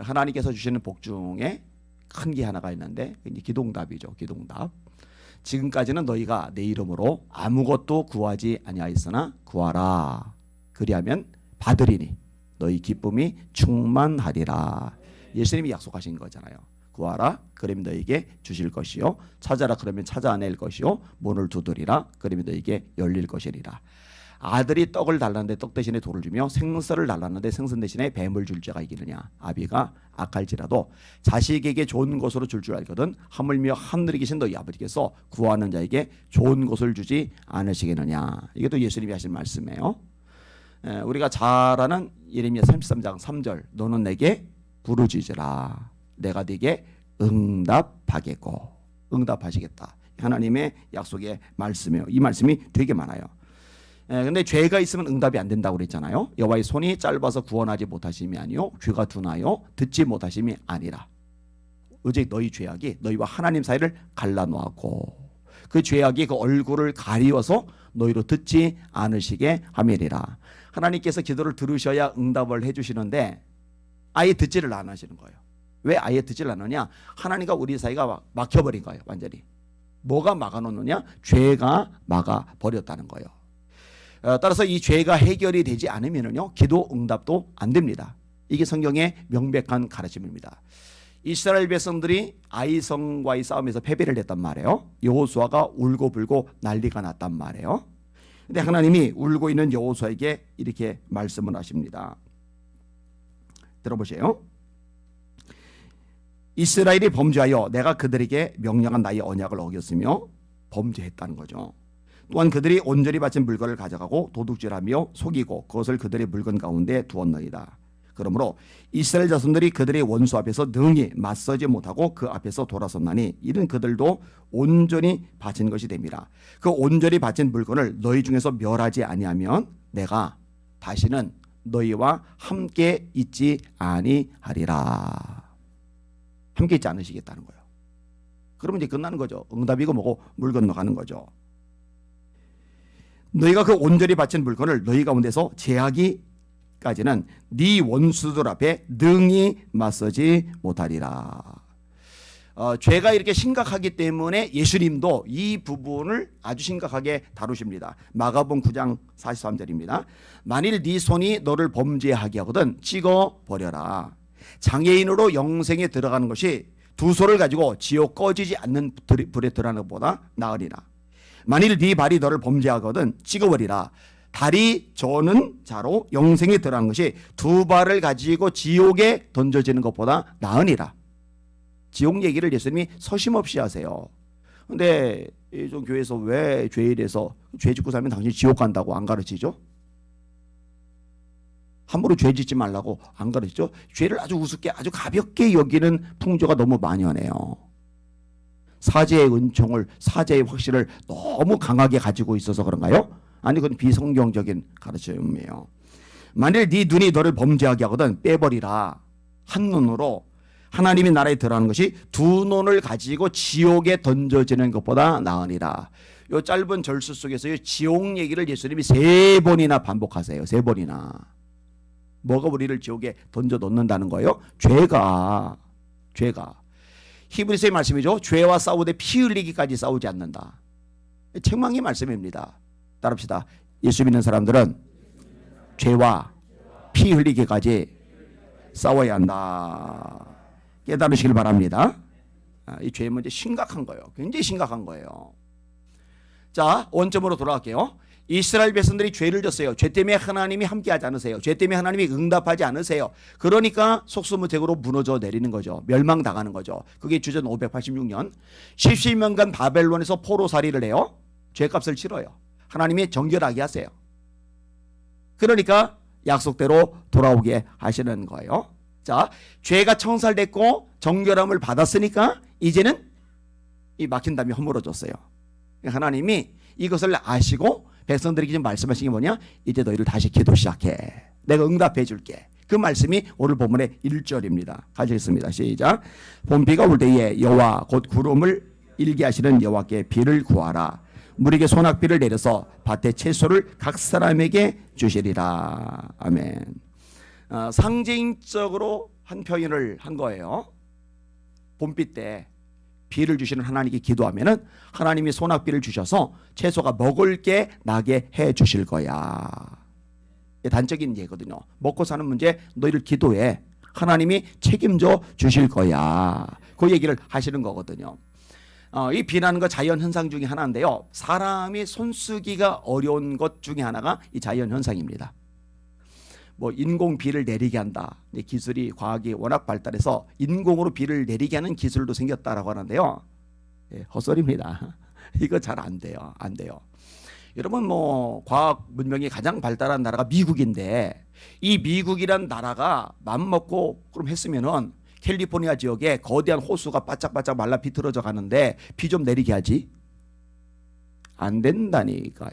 하나님께서 주시는 복 중에 큰 게 하나가 있는데 이제 기도응답이죠. 기도응답. 지금까지는 너희가 내 이름으로 아무것도 구하지 아니하였으나 구하라. 그리하면 받으리니 너희 기쁨이 충만하리라. 예수님이 약속하신 거잖아요. 구하라 그러면 너희에게 주실 것이요, 찾아라 그러면 찾아낼 것이요, 문을 두드리라 그러면 너희에게 열릴 것이리라. 아들이 떡을 달랐는데 떡 대신에 돌을 주며 생선을 달랐는데 생선 대신에 뱀을 줄 자가 이기느냐. 아비가 악할지라도 자식에게 좋은 것으로 줄 알거든 하물며 하늘에 계신 너희 아버지께서 구하는 자에게 좋은 것을 주지 않으시겠느냐. 이게 또 예수님이 하신 말씀이에요. 우리가 잘 아는 예레미야 33장 3절 너는 내게 부르짖으라 내가 네게 응답하겠고. 응답하시겠다. 하나님의 약속의 말씀이에요. 이 말씀이 되게 많아요. 근데 죄가 있으면 응답이 안 된다고 그랬잖아요. 여호와의 손이 짧아서 구원하지 못하심이 아니요 귀가 둔하여 듣지 못하심이 아니라 오직 너희 죄악이 너희와 하나님 사이를 갈라놓았고 그 죄악이 그 얼굴을 가리워서 너희로 듣지 않으시게 함이리라. 하나님께서 기도를 들으셔야 응답을 해주시는데 아예 듣지를 안 하시는 거예요. 왜 아예 듣지를 않느냐? 하나님과 우리 사이가 막혀버린 거예요. 완전히. 뭐가 막아놓느냐? 죄가 막아버렸다는 거예요. 따라서 이 죄가 해결이 되지 않으면요 기도 응답도 안 됩니다. 이게 성경의 명백한 가르침입니다. 이스라엘 백성들이 아이성과의 싸움에서 패배를 했단 말이에요. 여호수아가 울고불고 난리가 났단 말이에요. 근데 하나님이 울고 있는 여호수아에게 이렇게 말씀을 하십니다. 들어보세요. 이스라엘이 범죄하여 내가 그들에게 명령한 나의 언약을 어겼으며 범죄했다는 거죠. 또한 그들이 온전히 바친 물건을 가져가고 도둑질하며 속이고 그것을 그들의 물건 가운데 두었느니라. 그러므로 이스라엘 자손들이 그들의 원수 앞에서 능히 맞서지 못하고 그 앞에서 돌아섰나니 이는 그들도 온전히 바친 것이 됩니다. 그 온전히 바친 물건을 너희 중에서 멸하지 아니하면 내가 다시는 너희와 함께 있지 아니하리라. 함께 있지 않으시겠다는 거예요. 그러면 이제 끝나는 거죠. 응답이고 뭐고 물 건너가는 거죠. 너희가 그 온전히 바친 물건을 너희 가운데서 제하기까지는 네 원수들 앞에 능히 맞서지 못하리라. 죄가 이렇게 심각하기 때문에 예수님도 이 부분을 아주 심각하게 다루십니다. 마가복음 9장 43절입니다. 만일 네 손이 너를 범죄하게 하거든 찍어버려라. 장애인으로 영생에 들어가는 것이 두 손을 가지고 지옥 꺼지지 않는 불에 들어가는 것보다 나으리라. 만일 네 발이 너를 범죄하거든 찍어버리라. 다리 저는 자로 영생에 들어가는 것이 두 발을 가지고 지옥에 던져지는 것보다 나으니라. 지옥 얘기를 예수님이 서심없이 하세요. 근데 좀 교회에서 왜 죄에 대해서 죄 짓고 살면 당신이 지옥 간다고 안 가르치죠? 함부로 죄 짓지 말라고 안 가르치죠? 죄를 아주 우습게 아주 가볍게 여기는 풍조가 너무 만연해요. 사죄의 은총을 사죄의 확신을 너무 강하게 가지고 있어서 그런가요? 아니 그건 비성경적인 가르침이에요. 만일 네 눈이 너를 범죄하게 하거든 빼버리라. 한 눈으로 하나님의 나라에 들어가는 것이 두 눈을 가지고 지옥에 던져지는 것보다 나으니라. 이 짧은 절수 속에서 지옥 얘기를 예수님이 3번이나 반복하세요. 3번이나. 뭐가 우리를 지옥에 던져 놓는다는 거예요? 죄가. 히브리서의 말씀이죠. 죄와 싸우되 피 흘리기까지 싸우지 않는다. 책망의 말씀입니다. 따릅시다. 예수 믿는 사람들은 죄와 피 흘리기까지 싸워야 한다. 깨달으시길 바랍니다. 이 죄의 문제 심각한 거예요. 굉장히 심각한 거예요. 자, 원점으로 돌아갈게요. 이스라엘 백성들이 죄를 졌어요. 죄 때문에 하나님이 함께하지 않으세요. 죄 때문에 하나님이 응답하지 않으세요. 그러니까 속수무책으로 무너져 내리는 거죠. 멸망당하는 거죠. 그게 주전 586년 70년간 바벨론에서 포로살이를 해요. 죄값을 치러요. 하나님이 정결하게 하세요. 그러니까 약속대로 돌아오게 하시는 거예요. 자, 죄가 청살됐고 정결함을 받았으니까 이제는 이 막힌 담이 허물어졌어요. 하나님이 이것을 아시고 백성들에게 지금 말씀하신 게 뭐냐? 이제 너희를 다시 기도 시작해. 내가 응답해 줄게. 그 말씀이 오늘 본문의 1절입니다. 가시겠습니다. 시작. 봄비가 올 때에 여호와 곧 구름을 일게 하시는 여호와께 비를 구하라. 물에게 소낙비를 내려서 밭의 채소를 각 사람에게 주시리라. 아멘. 상징적으로 한 표현을 한 거예요. 봄비 때 비를 주시는 하나님께 기도하면은 하나님이 소낙비를 주셔서 채소가 먹을 게 나게 해 주실 거야. 단적인 예거든요. 먹고 사는 문제 너희들 기도해. 하나님이 책임져 주실 거야. 그 얘기를 하시는 거거든요. 이 비라는 거 자연 현상 중에 하나인데요. 사람이 손쓰기가 어려운 것 중에 하나가 이 자연 현상입니다. 뭐 인공 비를 내리게 한다. 기술이 과학이 워낙 발달해서 인공으로 비를 내리게 하는 기술도 생겼다라고 하는데요. 헛소리입니다. 이거 잘 안 돼요. 안 돼요. 여러분 뭐 과학 문명이 가장 발달한 나라가 미국인데 이 미국이란 나라가 맘먹고 그럼 했으면은 캘리포니아 지역에 거대한 호수가 바짝바짝 말라 비틀어져 가는데 비 좀 내리게 하지. 안 된다니까요.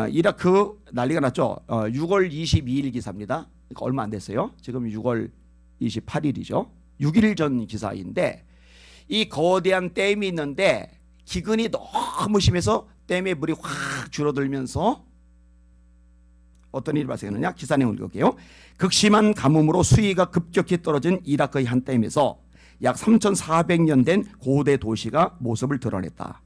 이라크 난리가 났죠. 6월 22일 기사입니다. 그러니까 얼마 안 됐어요. 지금 6월 28일이죠. 6일 전 기사인데 이 거대한 댐이 있는데 기근이 너무 심해서 댐의 물이 확 줄어들면서 어떤 일이 발생했느냐. 기사 내용을 읽을게요. 극심한 가뭄으로 수위가 급격히 떨어진 이라크의 한 댐에서 약 3,400년 된 고대 도시가 모습을 드러냈다.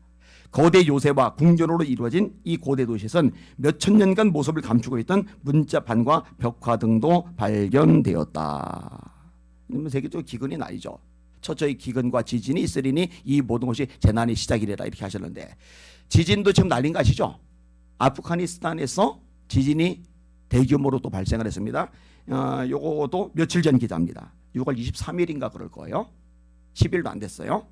거대 요새와 궁전으로 이루어진 이 고대 도시에선 몇천 년간 모습을 감추고 있던 문자판과 벽화 등도 발견되었다. 세계적으로 기근이 날이죠. 처처의 기근과 지진이 있으리니 이 모든 것이 재난의 시작이래라 이렇게 하셨는데 지진도 지금 날린 거 아시죠? 아프가니스탄에서 지진이 대규모로 또 발생을 했습니다. 요것도 며칠 전 기자입니다. 6월 23일인가 그럴 거예요. 10일도 안 됐어요.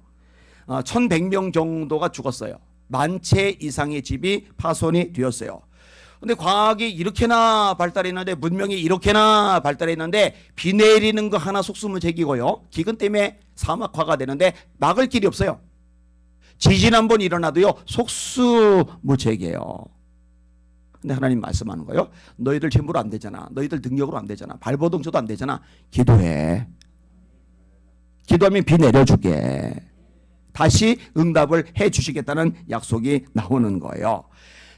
1,100명 정도가 죽었어요. 10,000채 이상의 집이 파손이 되었어요. 근데 과학이 이렇게나 발달했는데 문명이 이렇게나 발달했는데 비 내리는 거 하나 속수무책이고요. 기근 때문에 사막화가 되는데 막을 길이 없어요. 지진 한번 일어나도요 속수무책이에요. 근데 하나님 말씀하는 거예요. 너희들 힘으로 안 되잖아. 너희들 능력으로 안 되잖아. 발버둥 쳐도 안 되잖아. 기도해. 기도하면 비 내려줄게. 다시 응답을 해 주시겠다는 약속이 나오는 거예요.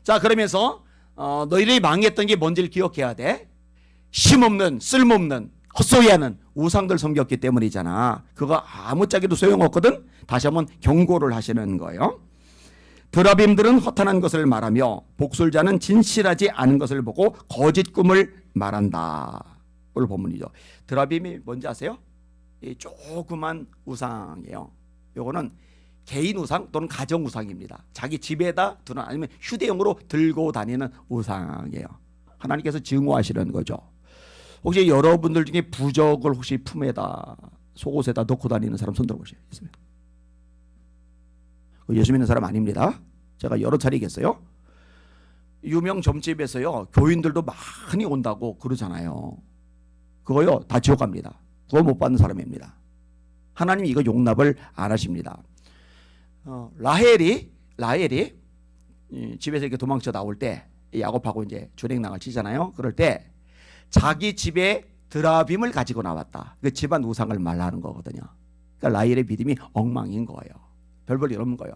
자, 그러면서 너희들이 망했던 게 뭔지를 기억해야 돼. 힘없는 쓸모없는 헛소리하는 우상들 섬겼기 때문이잖아. 그거 아무짝에도 소용없거든. 다시 한번 경고를 하시는 거예요. 드라빔들은 허탄한 것을 말하며 복술자는 진실하지 않은 것을 보고 거짓 꿈을 말한다. 오늘 본문이죠. 드라빔이 뭔지 아세요? 이 조그만 우상이에요. 요거는 개인 우상 또는 가정 우상입니다. 자기 집에다 두는 아니면 휴대용으로 들고 다니는 우상이에요. 하나님께서 증오하시는 거죠. 혹시 여러분들 중에 부적을 혹시 품에다 속옷에다 넣고 다니는 사람 손 들어보세요. 예수 믿는 사람 아닙니다. 제가 여러 차례 얘기했어요. 유명 점집에서요 교인들도 많이 온다고 그러잖아요. 그거요 다 지옥 갑니다. 그거 못 받는 사람입니다. 하나님이 이거 용납을 안 하십니다. 라헬이 집에서 이렇게 도망쳐 나올 때 야곱하고 이제 주랭랑을 치잖아요. 그럴 때 자기 집에 드라빔을 가지고 나왔다. 그 집안 우상을 말하는 거거든요. 그러니까 라헬의 믿음이 엉망인 거예요. 별볼 일 없는 거예요.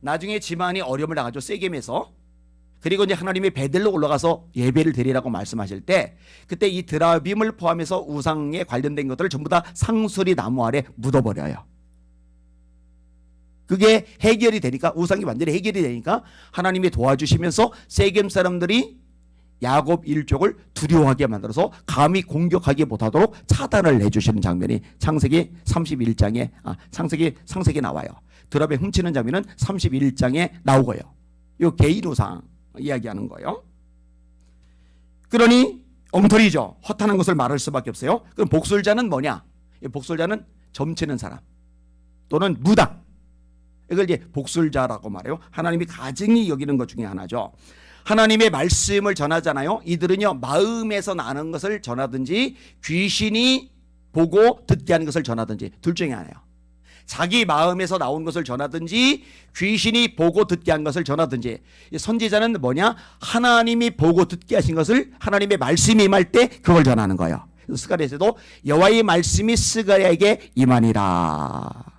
나중에 집안이 어려움을 당하죠. 세겜에서. 그리고 이제 하나님이 베들로 올라가서 예배를 드리라고 말씀하실 때 그때 이 드라빔을 포함해서 우상에 관련된 것들을 전부 다 상수리 나무 아래 묻어버려요. 그게 해결이 되니까 우상이 완전히 해결이 되니까 하나님이 도와주시면서 세겜 사람들이 야곱 일족을 두려워하게 만들어서 감히 공격하기 못하도록 차단을 해주시는 장면이 창세기 31장에 창세기 나와요. 드라빔 훔치는 장면은 31장에 나오고요. 이 개인 우상 이야기하는 거예요. 그러니 엉터리죠. 허탄한 것을 말할 수밖에 없어요. 그럼 복술자는 뭐냐? 복술자는 점치는 사람 또는 무당. 이걸 이제 복술자라고 말해요. 하나님이 가증히 여기는 것 중에 하나죠. 하나님의 말씀을 전하잖아요. 이들은요 마음에서 나는 것을 전하든지 귀신이 보고 듣게 하는 것을 전하든지 둘 중에 하나예요. 자기 마음에서 나온 것을 전하든지 귀신이 보고 듣게 한 것을 전하든지. 선지자는 뭐냐? 하나님이 보고 듣게 하신 것을 하나님의 말씀이 임할 때 그걸 전하는 거예요. 스가랴에서도 여호와의 말씀이 스가랴에게 임하니라.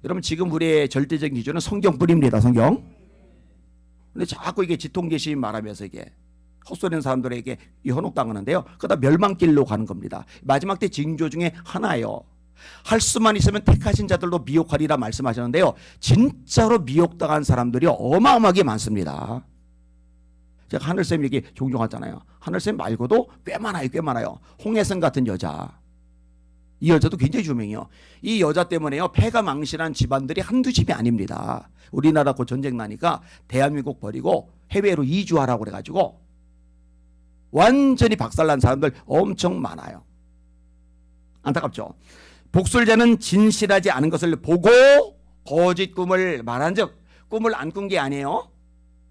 여러분 지금 우리의 절대적인 기준은 성경뿐입니다. 성경. 근데 자꾸 이게 지통계시 말하면서 이게 헛소리하는 사람들에게 현혹당하는데요. 그러다 멸망길로 가는 겁니다. 마지막 때 징조 중에 하나예요. 할 수만 있으면 택하신 자들도 미혹하리라 말씀하셨는데요. 진짜로 미혹당한 사람들이 어마어마하게 많습니다. 제가 하늘쌤 얘기 종종 하잖아요. 하늘쌤 말고도 꽤 많아요. 꽤 많아요. 홍혜선 같은 여자. 이 여자도 굉장히 유명해요. 이 여자 때문에요. 폐가 망신한 집안들이 한두 집이 아닙니다. 우리나라 곧 전쟁 나니까 대한민국 버리고 해외로 이주하라고 그래가지고 완전히 박살난 사람들 엄청 많아요. 안타깝죠. 복술자는 진실하지 않은 것을 보고 거짓 꿈을 말한 즉, 꿈을 안 꾼 게 아니에요.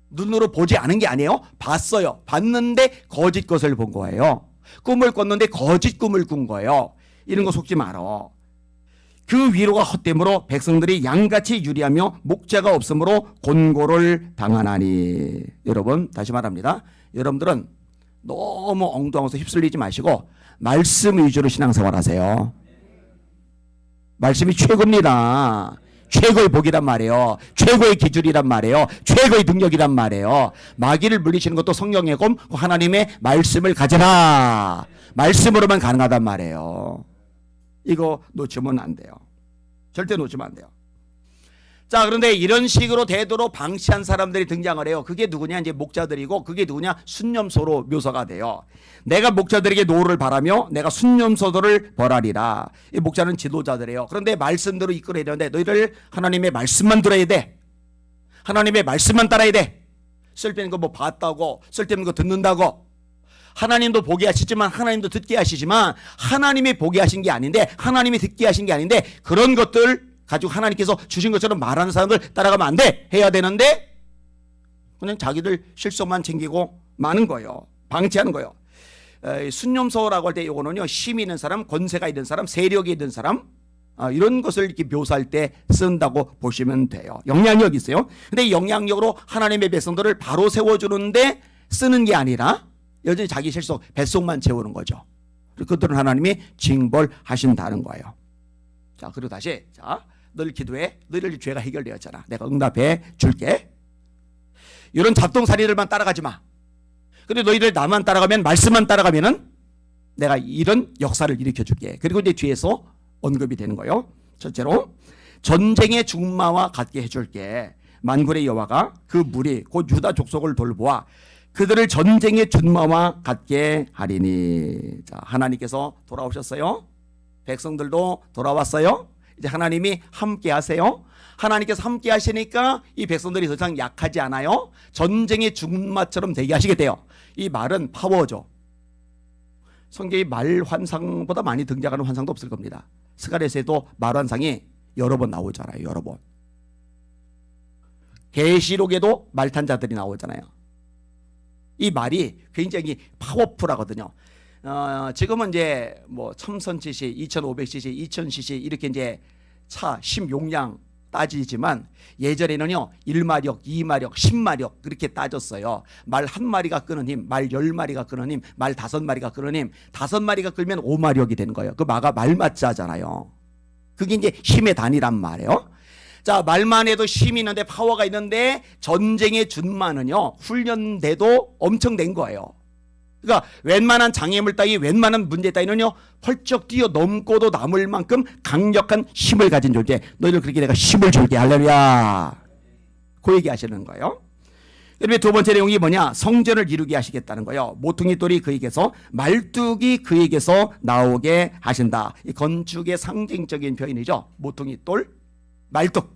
눈으로 보지 않은 게 아니에요. 봤어요. 봤는데 거짓 것을 본 거예요. 꿈을 꿨는데 거짓 꿈을 꾼 거예요. 이런 거 속지 말어. 그 위로가 헛됨으로 백성들이 양같이 유리하며 목자가 없으므로 곤고를 당하나니. 여러분 다시 말합니다. 여러분들은 너무 엉뚱한 것에 휩쓸리지 마시고 말씀 위주로 신앙생활 하세요. 말씀이 최고입니다. 최고의 복이란 말이에요. 최고의 기준이란 말이에요. 최고의 능력이란 말이에요. 마귀를 물리치는 것도 성령의 검, 하나님의 말씀을 가져라. 말씀으로만 가능하단 말이에요. 이거 놓치면 안 돼요. 절대 놓치면 안 돼요. 자, 그런데 이런 식으로 대도로 방치한 사람들이 등장을 해요. 그게 누구냐? 이제 목자들이고, 그게 누구냐? 순념소로 묘사가 돼요. 내가 목자들에게 노를 바라며 내가 순념소들을 벌하리라. 이 목자는 지도자들이에요. 그런데 말씀대로 이끌어야 되는데 너희들 하나님의 말씀만 들어야 돼. 하나님의 말씀만 따라야 돼. 쓸데없는 거 뭐 봤다고, 쓸데없는 거 듣는다고. 하나님도 보게 하시지만 하나님도 듣게 하시지만 하나님이 보게 하신 게 아닌데 하나님이 듣게 하신 게 아닌데 그런 것들 가지고 하나님께서 주신 것처럼 말하는 사람들 따라가면 안 돼. 해야 되는데 그냥 자기들 실속만 챙기고 마는 거예요. 방치하는 거예요. 순념소라고 할 때 이거는요, 힘이 있는 사람, 권세가 있는 사람, 세력이 있는 사람, 이런 것을 이렇게 묘사할 때 쓴다고 보시면 돼요. 영향력이 있어요. 근데 이 영향력으로 하나님의 백성들을 바로 세워주는데 쓰는 게 아니라 여전히 자기 실속, 뱃속만 채우는 거죠. 그들은 하나님이 징벌하신다는 거예요. 자, 그리고 다시, 자, 늘 기도해. 너희들 죄가 해결되었잖아. 내가 응답해 줄게. 이런 잡동사니들만 따라가지 마. 근데 너희들 나만 따라가면, 말씀만 따라가면은 내가 이런 역사를 일으켜 줄게. 그리고 이제 뒤에서 언급이 되는 거예요. 첫째로, 전쟁의 중마와 같게 해줄게. 만군의 여호와가 그 무리, 곧 유다 족속을 돌보아 그들을 전쟁의 준마와 같게 하리니. 자, 하나님께서 돌아오셨어요. 백성들도 돌아왔어요. 이제 하나님이 함께 하세요. 하나님께서 함께 하시니까 이 백성들이 더 이상 약하지 않아요. 전쟁의 준마처럼 되게 하시게 돼요. 이 말은 파워죠. 성경이 말 환상보다 많이 등장하는 환상도 없을 겁니다. 스가랴서에도 말 환상이 여러 번 나오잖아요. 여러 번. 계시록에도 말탄자들이 나오잖아요. 이 말이 굉장히 파워풀하거든요. 지금은 이제 뭐 1000cc, 2500cc, 2000cc 이렇게 이제 차 심용량 따지지만 예전에는요 1마력, 2마력, 10마력 그렇게 따졌어요. 말 한 마리가 끄는 힘, 말 10마리가 끄는 힘, 말 5마리가 끄는 힘, 5마리가 끌면 5마력이 되는 거예요. 그 마가 말맞자잖아요. 그게 이제 힘의 단위란 말이에요. 자, 말만 해도 힘이 있는데 파워가 있는데 전쟁의 준마는요 훈련돼도 엄청 된 거예요. 그러니까 웬만한 장애물 따위, 웬만한 문제 따위는요 펄쩍 뛰어넘고도 남을 만큼 강력한 힘을 가진 존재. 너희들 그렇게 내가 힘을 줄게. 할렐루야. 그 얘기 하시는 거예요. 그다음에 두 번째 내용이 뭐냐? 성전을 이루게 하시겠다는 거예요. 모퉁이 돌이 그에게서, 말뚝이 그에게서 나오게 하신다. 이 건축의 상징적인 표현이죠. 모퉁이 돌, 말뚝.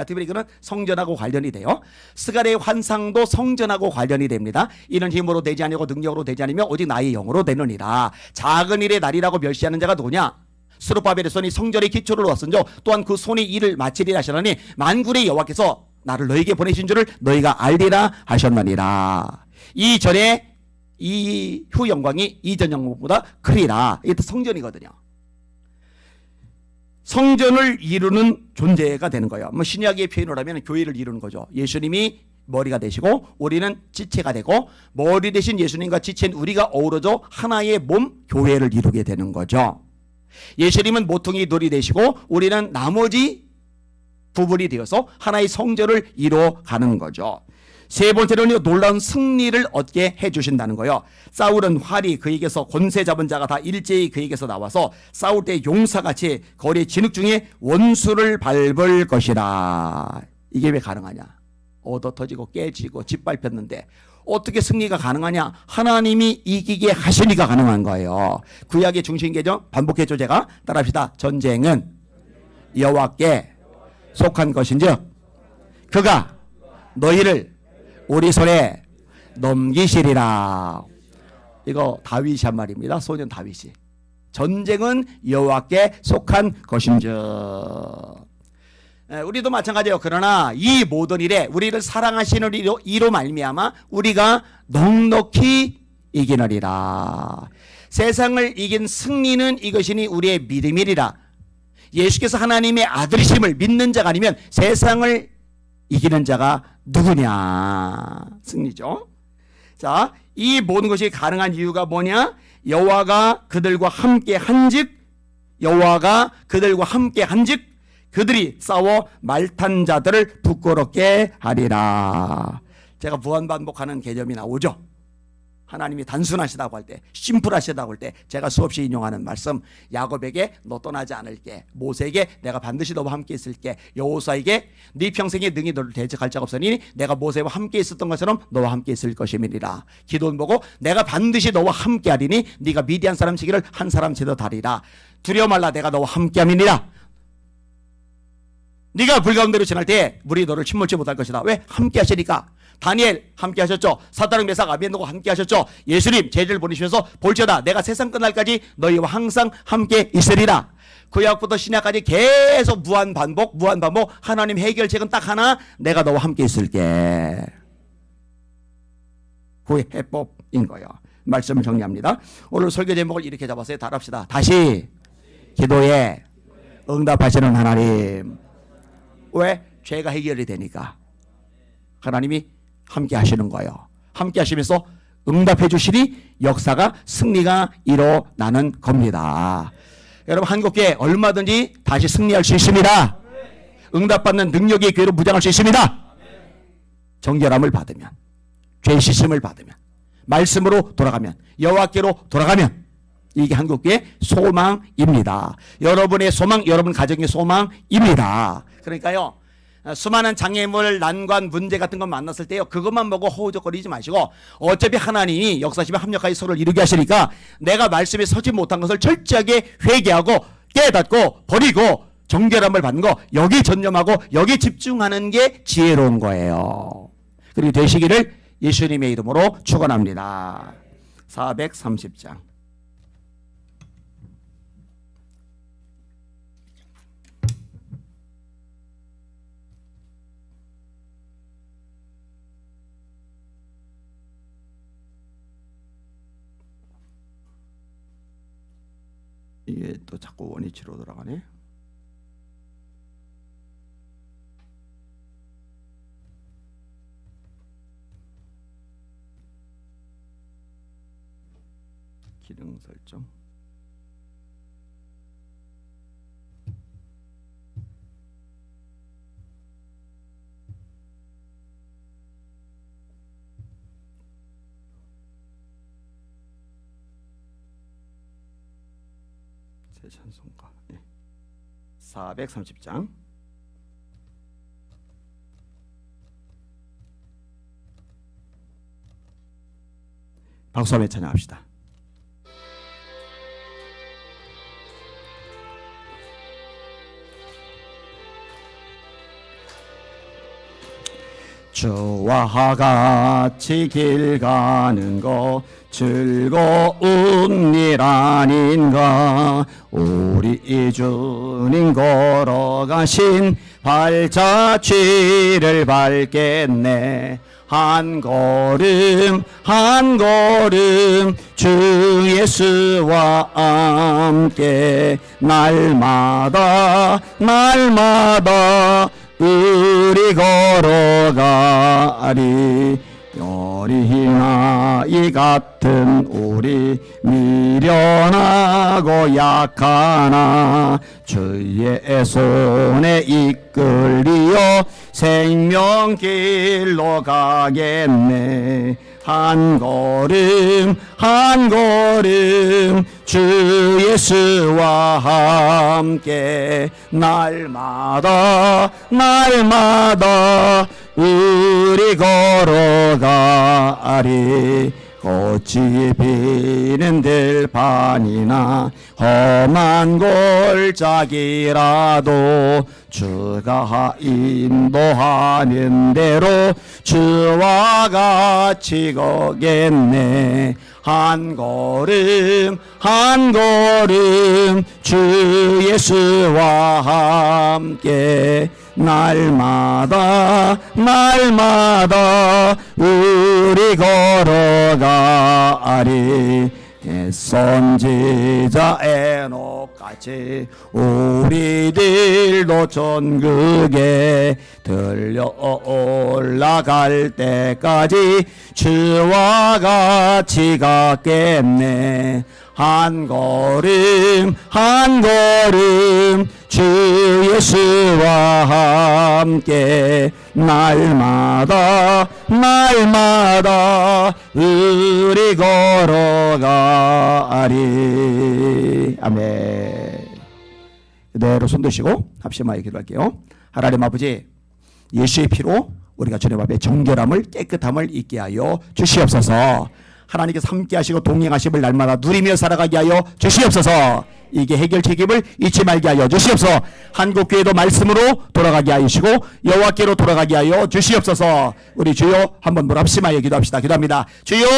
특별히 이거는 성전하고 관련이 돼요. 스가랴의 환상도 성전하고 관련이 됩니다. 이는 힘으로 되지 아니고 능력으로 되지 않으며 오직 나의 영으로 되느니라. 작은 일의 날이라고 멸시하는 자가 누구냐? 스룹바벨의 손이 성전의 기초를 놓았은저 또한 그 손이 이를 마치리라 하시나니 만군의 여호와께서 나를 너에게 보내신 줄을 너희가 알리라 하셨느니라. 이전에 이후 영광이 이전 영광보다 크리라. 이게 성전이거든요. 성전을 이루는 존재가 되는 거예요. 뭐 신약의 표현을 하면 교회를 이루는 거죠. 예수님이 머리가 되시고 우리는 지체가 되고 머리 대신 예수님과 지체인 우리가 어우러져 하나의 몸 교회를 이루게 되는 거죠. 예수님은 모퉁이 돌이 되시고 우리는 나머지 부분이 되어서 하나의 성전을 이루어가는 거죠. 세 번째로는 놀라운 승리를 얻게 해주신다는 거예요. 사울은 활이 그에게서 권세 잡은 자가 다 일제히 그에게서 나와서 싸울 때 용사같이 거리 진흙 중에 원수를 밟을 것이라. 이게 왜 가능하냐? 얻어 터지고 깨지고 짓밟혔는데 어떻게 승리가 가능하냐? 하나님이 이기게 하시니까 가능한 거예요. 구약의 중심계죠. 반복해줘. 제가 따라합시다. 전쟁은 여호와께 속한 것인즉 그가 너희를 우리 손에 넘기시리라. 이거 다윗이 한 말입니다. 소년 다윗이. 전쟁은 여호와께 속한 것인즉. 우리도 마찬가지예요. 그러나 이 모든 일에 우리를 사랑하시는 이로 말미암아 우리가 넉넉히 이기느리라. 세상을 이긴 승리는 이것이니 우리의 믿음이리라. 예수께서 하나님의 아들이심을 믿는 자가 아니면 세상을 이기는 자가 누구냐? 승리죠. 자, 이 모든 것이 가능한 이유가 뭐냐? 여호와가 그들과 함께 한즉, 여호와가 그들과 함께 한즉 그들이 싸워 말탄 자들을 부끄럽게 하리라. 제가 무한반복하는 개념이 나오죠. 하나님이 단순하시다고 할 때, 심플하시다고 할 때 제가 수없이 인용하는 말씀, 야곱에게 너 떠나지 않을게, 모세에게 내가 반드시 너와 함께 있을게, 여호수아에게 네 평생에 능히 너를 대적할 자가 없으니 내가 모세와 함께 있었던 것처럼 너와 함께 있을 것임이니라. 기도는 보고 내가 반드시 너와 함께 하리니 네가 미디안 사람 치기를 한 사람 치듯 하리라. 두려워 말라, 내가 너와 함께 함이니라. 네가 불 가운데로 지날 때 물이 너를 침몰치 못할 것이다. 왜? 함께 하시니까. 다니엘 함께 하셨죠. 사드락 메삭 아벤노고 함께 하셨죠. 예수님 제자를 보내시면서 볼지어다 내가 세상 끝날까지 너희와 항상 함께 있으리라. 구약부터 신약까지 계속 무한반복. 하나님 해결책은 딱 하나, 내가 너와 함께 있을게. 그 해법인 거예요. 말씀을 정리합니다. 오늘 설교 제목을 이렇게 잡았어요. 답합시다. 다시 기도에 응답하시는 하나님. 왜? 죄가 해결이 되니까. 하나님이 함께 하시는 거예요. 함께 하시면서 응답해 주시니 역사가, 승리가 일어나는 겁니다. 여러분, 한국교회 얼마든지 다시 승리할 수 있습니다. 응답받는 능력의 교회로 무장할 수 있습니다. 정결함을 받으면, 죄 씻음을 받으면, 말씀으로 돌아가면, 여호와께로 돌아가면, 이게 한국교회의 소망입니다. 여러분의 소망, 여러분 가정의 소망입니다. 그러니까요, 수많은 장애물, 난관, 문제 같은 거 만났을 때요, 그것만 보고 허우적거리지 마시고 어차피 하나님이 역사심에 합력하여 서로를 이루게 하시니까 내가 말씀에 서지 못한 것을 철저하게 회개하고 깨닫고 버리고 정결함을 받는 거, 여기 전념하고 여기 집중하는 게 지혜로운 거예요. 그리고 되시기를 예수님의 이름으로 축원합니다. 430장. 이게 또 자꾸 원위치로 돌아가네. 기능 설정. 새 찬송가. 네. 430장. 박수하며 찬양합시다. 주와 같이 길 가는 거 즐거운 일 아닌가. 우리 주님 걸어가신 발자취를 밟겠네. 한 걸음 한 걸음 주 예수와 함께 날마다 날마다 우리 걸어가리. 어린아 이 같은 우리 미련하고 약하나 주의 손에 이끌리어 생명길로 가겠네. 한 걸음 한 걸음 주 예수와 함께 날마다 날마다 우리 걸어가리. 꽃이 피는 들판이나 험한 골짜기라도 주가 인도하는 대로 주와 같이 걷겠네. 한 걸음 한 걸음 주 예수와 함께 날마다 날마다 우리 걸어가리. 선지자 에녹같이 우리들도 천국에 들려 올라갈 때까지 주와 같이 갔겠네. 한 걸음 한 걸음 주 예수와 함께 날마다 날마다 우리 걸어가리. 아멘. 그대로 손 드시고 합심하여 기도할게요. 하나님 아버지, 예수의 피로 우리가 주님 앞에 정결함을 깨끗함을 잊게 하여 주시옵소서. 하나님께서 함께 하시고 동행하심을 날마다 누리며 살아가게 하여 주시옵소서. 이게 해결 책임을 잊지 말게 하여 주시옵소서. 한국교회도 말씀으로 돌아가게 하시고 여호와께로 돌아가게 하여 주시옵소서. 우리 주여 한번 합심하여 기도합시다. 기도합니다. 주여,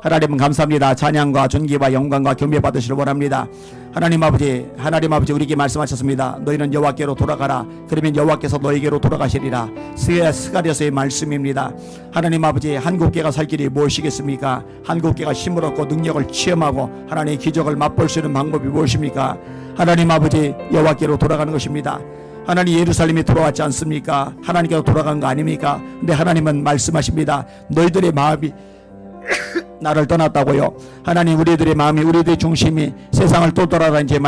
하나님은 감사합니다. 찬양과 존귀와 영광과 경배 받으시길 원합니다. 하나님 아버지 우리에게 말씀하셨습니다. 너희는 여호와께로 돌아가라. 그러면 여호와께서 너희에게로 돌아가시리라. 스가랴서의 말씀입니다. 하나님 아버지, 한국교회가 살 길이 무엇이겠습니까? 한국교회가 힘을 얻고 능력을 체험하고 하나님의 기적을 맛볼 수 있는 방법이 무엇입니까? 하나님 아버지, 여호와께로 돌아가는 것입니다. 하나님 예루살렘에 돌아왔지 않습니까? 하나님께로 돌아간 거 아닙니까? 근데 하나님은 말씀하십니다. 너희들의 마음이 나를 떠났다고요. 하나님, 우리들의 마음이 우리들의 중심이 세상을 또 돌아다니지